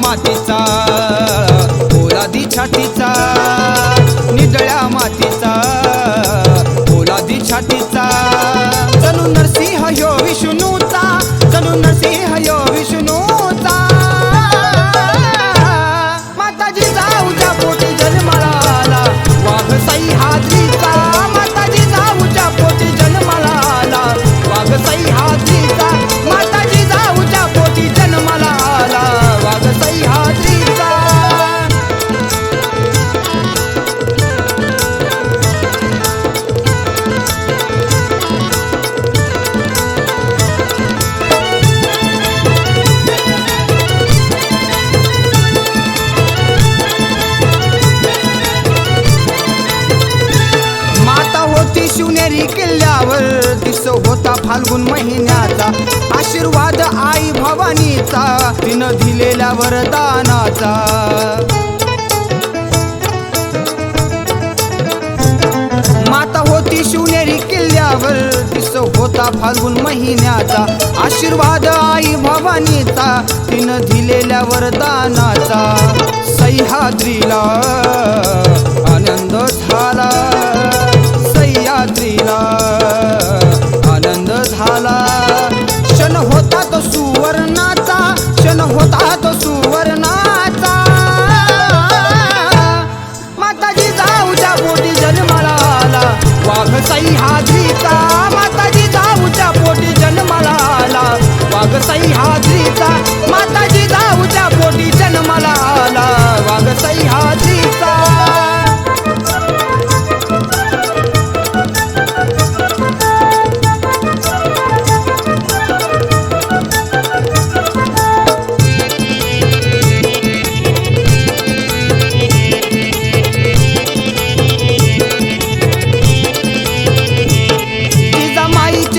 मातीचा पोलादी छातीचा, निधळ्या मातीचा पोलादी छातीचा, जणू नरसिंह ह्यो विष्णूचा, जणू नरसिंह ह्यो विष्णूचा. माताजी जाऊच्या पोटी जन्माला आला वाघ सह्याद्रीचा, माताजी जाऊच्या पोटी जन्माला आला वाघ सह्याद्रीचा, माताजी जाऊच्या पोटी जन्माला आला वाघ सह्याद्रीचा. माता होती शिवनेरी किल्ल्यावर, दिस होता फाल्गुन महिन्याचा, आशीर्वाद आई भवानीचा, तिनं दिलेल्या वरदानाचा. माता होती शिवनेरी किल्ल्यावर, दिस होता फाल्गुन महिन्याचा, आशीर्वाद आई भवानीचा, तिनं दिलेल्या वरदानाचा. सह्याद्रीला आनंद झाला, सह्याद्रीला आनंद झाला, क्षण होता तो सुवर्णाचा, क्षण होता तो सुवर्णाचा. माताजी जाऊच्या पोटी जन्माला आला वाघ सह्याद्रीचा, माताजी जाऊच्या पोटी जन्माला आला वाघ सह्याद्रीचा, माताजी जाऊच्या पोटी जन्माला आला वाघ सह्याद्रीचा.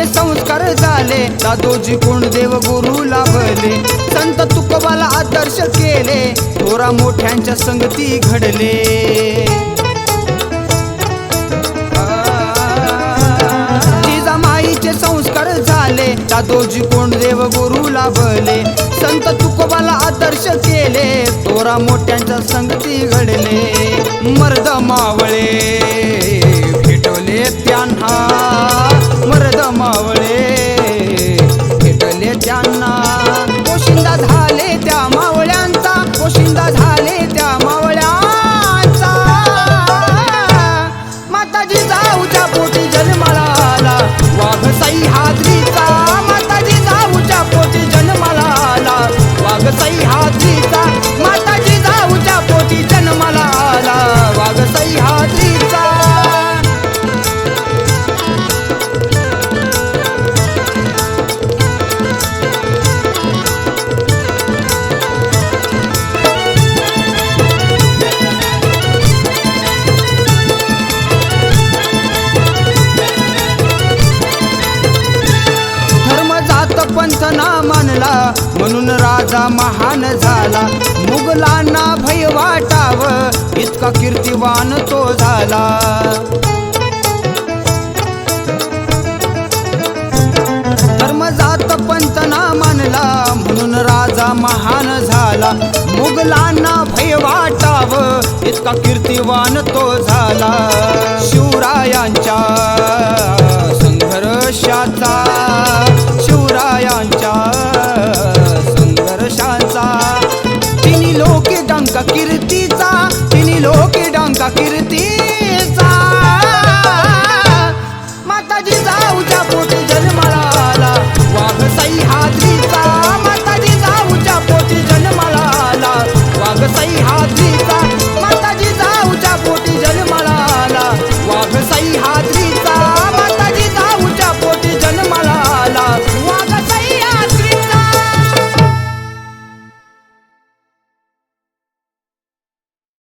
संस्कार झाले, दादोजी कोंडदेव गुरु लाभले, संत तुकोबाला आदर्श केले, थोरा मोठ्यांच्या संगती घडले. जिजामाईचे संस्कार झाले, दादोजी कोंडदेव गुरु लाभले, संत तुकोबाला आदर्श केले, थोरा मोठ्यांच्या संगती घडले. मर्द मावळे भेटले त्यांना, मर्द मावळे भेटले त्यांना, पोशिंदा झाले त्या मावळ्यांचा, पोशिंदा झाले त्या मावळ्यांचा. माताजी जाऊच्या पोटी जन्माला आला वाघ सह्याद्रीचा, माताजी जाऊच्या पोटी जन्माला आला वाघ सह्याद्रीचा, माताजी जाऊच्या पोटी जन्माला आला वाघ सह्याद्रीचा. पंथ ना मानला म्हणून राजा महान झाला, मुघलांना भय वाटाव इतका कीर्तिवान तो झाला. धर्म जात पंथ ना मानला म्हणून राजा महान झाला, मुघलांना भय वाटाव इतका कीर्तिवान तो झाला. शिवरायांच्या संघर्षाचा, शिवरायांच्या संघर्षाचा, तिन्ही लोके डंका कीर्तीचा,